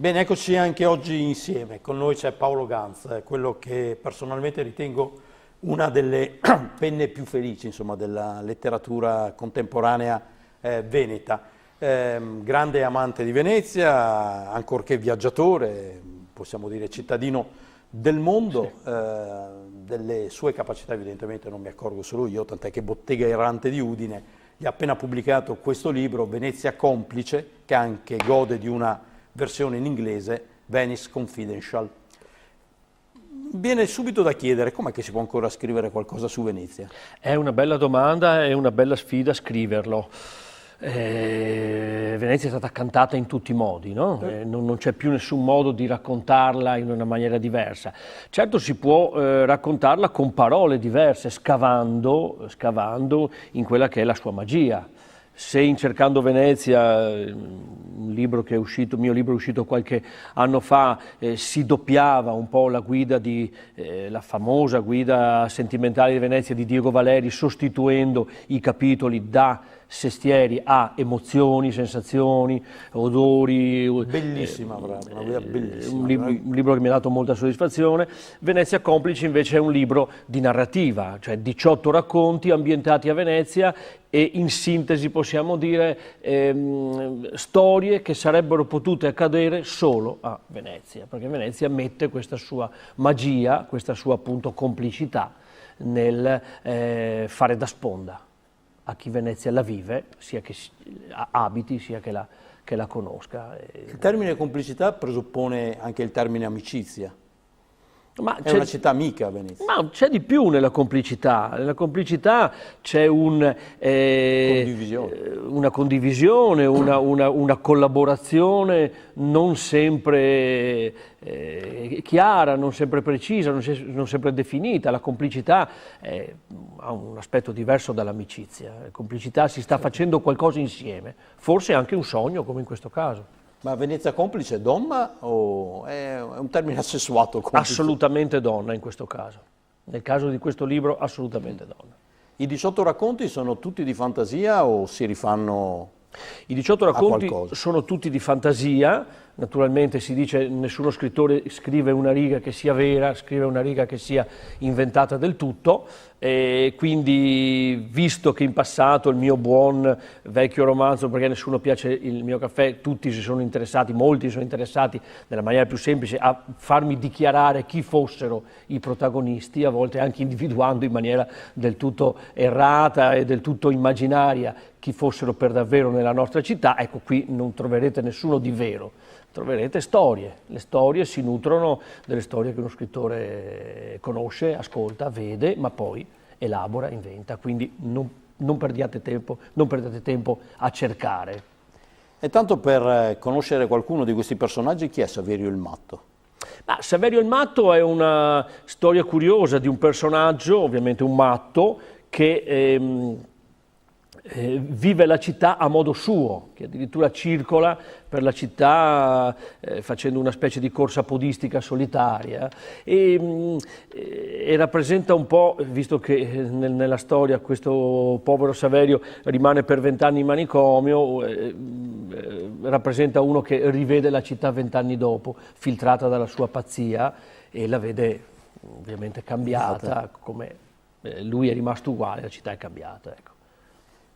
Bene, eccoci anche oggi insieme. Con noi c'è Paolo Ganz, quello che personalmente ritengo una delle penne più felici, insomma, della letteratura contemporanea veneta. Grande amante di Venezia, ancorché viaggiatore, possiamo dire cittadino del mondo, delle sue capacità evidentemente non mi accorgo solo io, tant'è che Bottega Errante di Udine gli ha appena pubblicato questo libro, Venezia Complice, che anche gode di una versione in inglese, Venice Confidential. Viene subito da chiedere com'è che si può ancora scrivere qualcosa su Venezia? È una bella domanda, è una bella sfida scriverlo. Venezia è stata cantata in tutti i modi, no? Non c'è più nessun modo di raccontarla in una maniera diversa. Certo si può raccontarla con parole diverse, scavando in quella che è la sua magia. Se in Cercando Venezia, un libro che è uscito, mio libro è uscito qualche anno fa, si doppiava un po' la guida la famosa guida sentimentale di Venezia di Diego Valeri, sostituendo i capitoli da sestieri a emozioni, sensazioni, odori. Bellissima, una guida bellissima. Un libro che mi ha dato molta soddisfazione. Venezia Complice invece è un libro di narrativa, cioè 18 racconti ambientati a Venezia e in sintesi possiamo dire storie che sarebbero potute accadere solo a Venezia, perché Venezia mette questa sua magia, questa sua appunto complicità nel fare da sponda a chi Venezia la vive, sia che abiti, sia che la conosca. Il termine complicità presuppone anche il termine amicizia. Ma è una città amica Venezia. Ma c'è di più nella complicità. Nella complicità c'è una condivisione, una collaborazione non sempre chiara, non sempre precisa, non sempre definita. La complicità ha un aspetto diverso dall'amicizia. La complicità si sta facendo qualcosa insieme, forse anche un sogno come in questo caso. Ma Venezia Complice è donna o è un termine assessuato? Complice? Assolutamente donna in questo caso. Nel caso di questo libro assolutamente donna. I 18 racconti sono tutti di fantasia o si rifanno? I 18 racconti sono tutti di fantasia, naturalmente si dice nessuno scrittore scrive una riga che sia vera, scrive una riga che sia inventata del tutto, e quindi visto che in passato il mio buon vecchio romanzo Perché nessuno piace il mio caffè, tutti si sono interessati, molti si sono interessati nella maniera più semplice a farmi dichiarare chi fossero i protagonisti, a volte anche individuando in maniera del tutto errata e del tutto immaginaria chi fossero per davvero nella nostra città. Ecco, qui non troverete nessuno di vero, troverete storie. Le storie si nutrono delle storie che uno scrittore conosce, ascolta, vede, ma poi elabora, inventa, quindi non perdiate tempo a cercare. E tanto per conoscere qualcuno di questi personaggi, chi è Saverio il Matto? Saverio il Matto è una storia curiosa di un personaggio, ovviamente un matto, che vive la città a modo suo, che addirittura circola per la città facendo una specie di corsa podistica solitaria e rappresenta un po', visto che nella storia questo povero Saverio rimane per 20 anni in manicomio, rappresenta uno che rivede la città 20 anni dopo, filtrata dalla sua pazzia, e la vede ovviamente cambiata, come lui è rimasto uguale, la città è cambiata, ecco.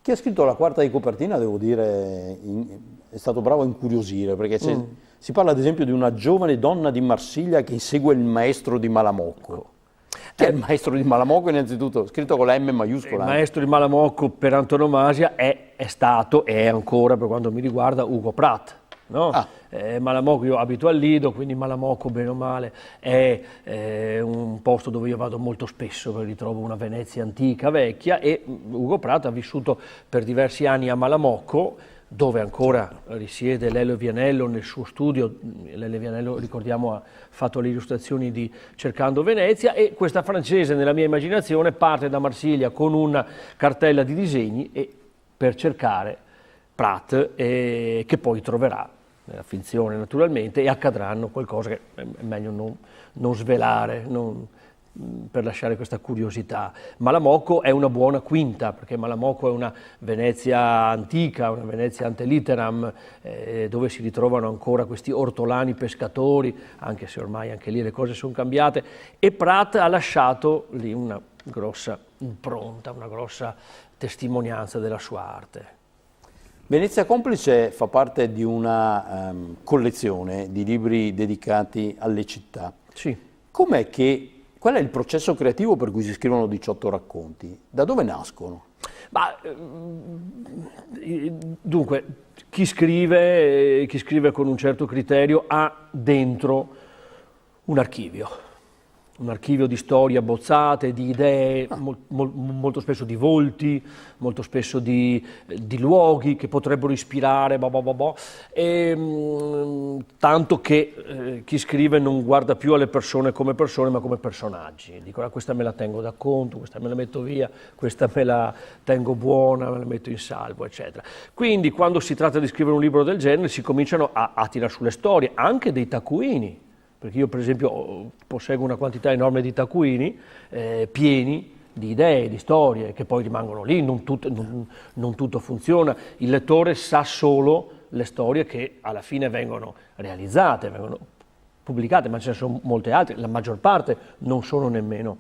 Chi ha scritto la quarta di copertina, devo dire, è stato bravo a incuriosire, perché si parla ad esempio di una giovane donna di Marsiglia che insegue il maestro di Malamocco. Chi è il maestro di Malamocco innanzitutto? Scritto con la M maiuscola. Il maestro di Malamocco per antonomasia è stato e è ancora, per quanto mi riguarda, Ugo Pratt. No? Malamocco, io abito al Lido, quindi Malamocco bene o male è un posto dove io vado molto spesso, perché ritrovo una Venezia antica, vecchia, e Ugo Pratt ha vissuto per diversi anni a Malamocco, dove ancora risiede Lelio Vianello nel suo studio. Lelio Vianello, ricordiamo, ha fatto le illustrazioni di Cercando Venezia, e questa francese nella mia immaginazione parte da Marsiglia con una cartella di disegni e per cercare Pratt, che poi troverà nella finzione naturalmente, e accadranno qualcosa che è meglio non svelare, per lasciare questa curiosità. Malamocco è una buona quinta, perché Malamocco è una Venezia antica, una Venezia ante litteram, dove si ritrovano ancora questi ortolani pescatori, anche se ormai anche lì le cose sono cambiate, e Prat ha lasciato lì una grossa impronta, una grossa testimonianza della sua arte. Venezia Complice fa parte di una collezione di libri dedicati alle città. Sì. Qual è il processo creativo per cui si scrivono 18 racconti? Da dove nascono? Dunque, chi scrive con un certo criterio ha dentro un archivio di storie abbozzate, di idee, molto spesso di volti, molto spesso di luoghi che potrebbero ispirare, tanto che chi scrive non guarda più alle persone come persone, ma come personaggi. Dico, questa me la tengo da conto, questa me la metto via, questa me la tengo buona, me la metto in salvo, eccetera. Quindi quando si tratta di scrivere un libro del genere si cominciano a tirare sulle storie, anche dei taccuini. Perché io per esempio posseggo una quantità enorme di taccuini pieni di idee, di storie che poi rimangono lì, non tutto funziona. Il lettore sa solo le storie che alla fine vengono realizzate, vengono pubblicate, ma ce ne sono molte altre, la maggior parte non sono nemmeno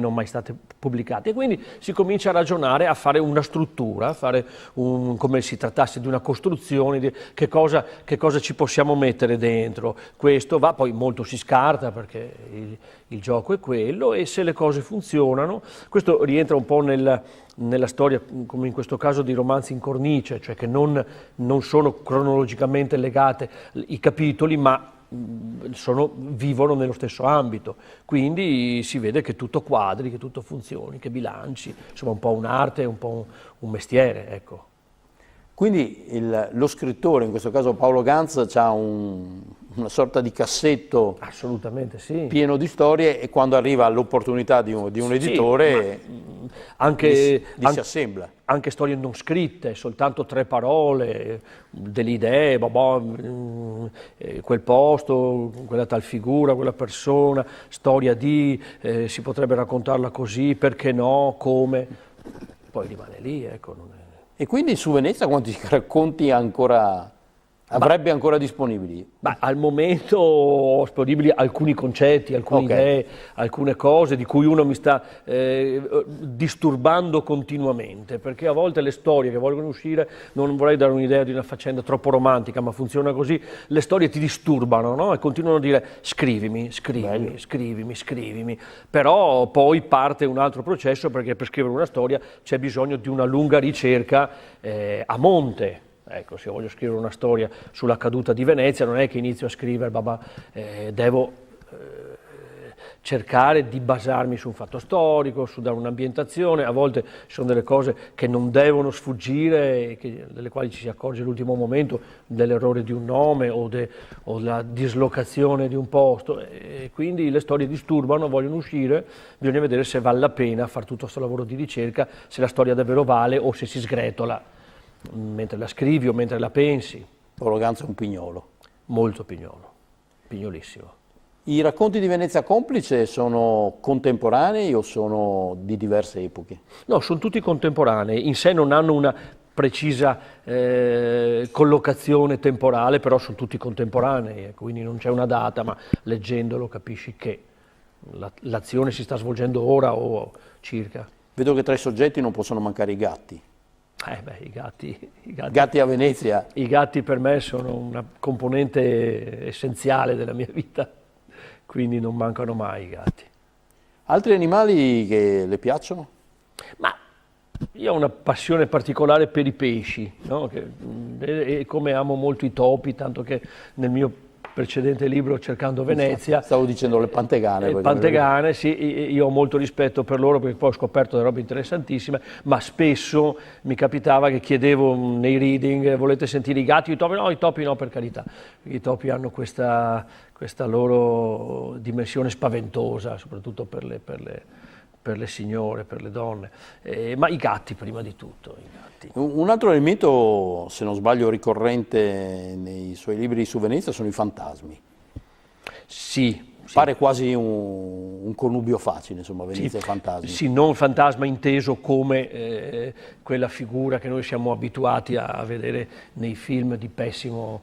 mai state pubblicate, e quindi si comincia a ragionare, a fare una struttura, a fare come si trattasse di una costruzione, di che cosa ci possiamo mettere dentro. Questo va, poi molto si scarta perché il gioco è quello, e se le cose funzionano, questo rientra un po' nella storia, come in questo caso, di romanzi in cornice, cioè che non sono cronologicamente legate i capitoli, ma vivono nello stesso ambito, quindi si vede che tutto quadri, che tutto funzioni, che bilanci, insomma un po' un'arte, un po' un mestiere, ecco. Quindi lo scrittore, in questo caso Paolo Ganz, ha una sorta di cassetto assolutamente sì, pieno di storie, e quando arriva l'opportunità di un editore li si assembla. Anche storie non scritte, soltanto 3 parole, delle idee, quel posto, quella tal figura, quella persona, storia si potrebbe raccontarla così, perché no, come, poi rimane lì, ecco. E quindi su Venezia quanti racconti avrebbe ancora disponibili? Al momento ho disponibili alcuni concetti, alcune idee, alcune cose di cui uno mi sta disturbando continuamente, perché a volte le storie che vogliono uscire, non vorrei dare un'idea di una faccenda troppo romantica, ma funziona così, le storie ti disturbano, no? E continuano a dire scrivimi, però poi parte un altro processo, perché per scrivere una storia c'è bisogno di una lunga ricerca a monte. Ecco, se io voglio scrivere una storia sulla caduta di Venezia, non è che inizio a scrivere, devo cercare di basarmi su un fatto storico, su dare un'ambientazione. A volte ci sono delle cose che non devono sfuggire, delle quali ci si accorge all'ultimo momento, dell'errore di un nome o della dislocazione di un posto, e quindi le storie disturbano, vogliono uscire, bisogna vedere se vale la pena fare tutto questo lavoro di ricerca, se la storia davvero vale o se si sgretola mentre la scrivi o mentre la pensi. Paolo Ganz è un pignolo. Molto pignolo, pignolissimo. I racconti di Venezia Complice sono contemporanei o sono di diverse epoche? No, sono tutti contemporanei, in sé non hanno una precisa collocazione temporale, però sono tutti contemporanei, quindi non c'è una data, ma leggendolo capisci che l'azione si sta svolgendo ora o circa. Vedo che tra i soggetti non possono mancare i gatti. I Gatti a Venezia. I gatti per me sono una componente essenziale della mia vita, quindi non mancano mai i gatti. Altri animali che le piacciono? Ma io ho una passione particolare per i pesci, no? E come amo molto i topi, tanto che nel mio precedente libro Cercando Venezia. Stavo dicendo le pantegane. Le pantegane, sì, io ho molto rispetto per loro, perché poi ho scoperto delle robe interessantissime, ma spesso mi capitava che chiedevo nei reading: volete sentire i gatti? I topi no, per carità. I topi hanno questa loro dimensione spaventosa, soprattutto per le signore, per le donne, ma i gatti prima di tutto. I gatti. Un altro elemento, se non sbaglio, ricorrente nei suoi libri su Venezia sono i fantasmi. Sì, Pare quasi un connubio facile, insomma, Venezia e fantasmi. Sì, non fantasma inteso come quella figura che noi siamo abituati a vedere nei film di pessimo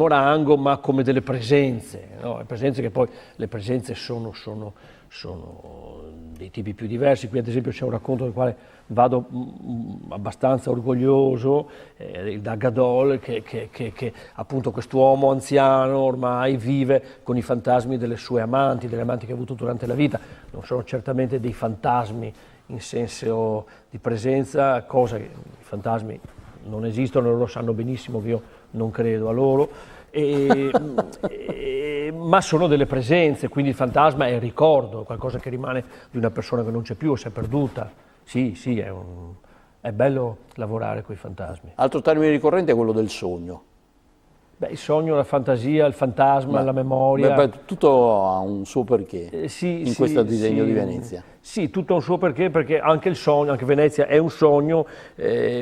rango, ma come delle presenze, no? Presenze che poi, le presenze sono dei tipi più diversi. Qui ad esempio c'è un racconto del quale vado abbastanza orgoglioso, il Daggadol, che appunto quest'uomo anziano ormai vive con i fantasmi delle sue amanti, delle amanti che ha avuto durante la vita. Non sono certamente dei fantasmi in senso di presenza, cosa che i fantasmi non esistono, loro lo sanno benissimo, io non credo a loro. Ma sono delle presenze, quindi il fantasma è il ricordo, qualcosa che rimane di una persona che non c'è più o si è perduta. Sì, è bello lavorare con i fantasmi. Altro termine ricorrente è quello del sogno. Beh, il sogno, la fantasia, il fantasma, la memoria. Tutto ha un suo perché in questo disegno di Venezia. Sì, tutto ha un suo perché anche il sogno, anche Venezia è un sogno,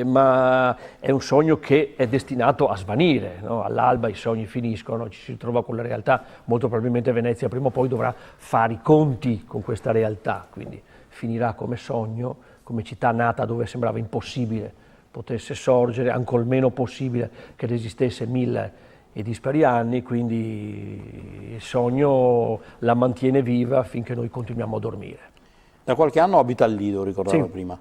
ma è un sogno che è destinato a svanire, no? All'alba i sogni finiscono, ci si trova con la realtà, molto probabilmente Venezia prima o poi dovrà fare i conti con questa realtà, quindi finirà come sogno, come città nata dove sembrava impossibile potesse sorgere, ancor meno possibile che resistesse 1000 e dispari anni, quindi il sogno la mantiene viva finché noi continuiamo a dormire. Da qualche anno abita al Lido, ricordavo prima.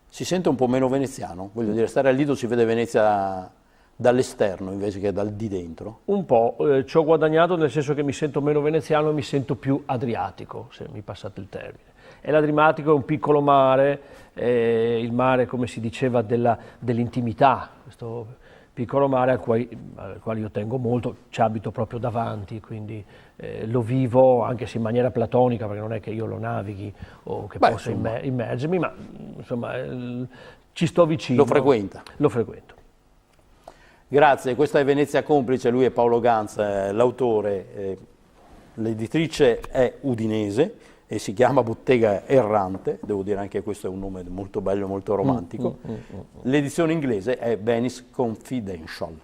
Si sente un po' meno veneziano? Voglio dire, stare al Lido si vede Venezia dall'esterno invece che di dentro? Un po', ci ho guadagnato nel senso che mi sento meno veneziano e mi sento più adriatico, se mi passate il termine. E l'Adriatico è un piccolo mare, il mare, come si diceva, dell'intimità, questo piccolo mare al quale io tengo molto, ci abito proprio davanti, quindi lo vivo anche se in maniera platonica, perché non è che io lo navighi o che possa immergermi, ma insomma ci sto vicino. Lo frequenta? Lo frequento. Grazie, questa è Venezia Complice, lui è Paolo Ganz, l'autore, l'editrice è udinese e si chiama Bottega Errante, devo dire anche questo è un nome molto bello, molto romantico. L'edizione inglese è Venice Confidential.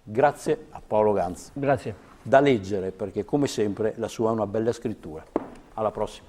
Grazie a Paolo Ganz. Grazie. Da leggere perché come sempre la sua è una bella scrittura. Alla prossima.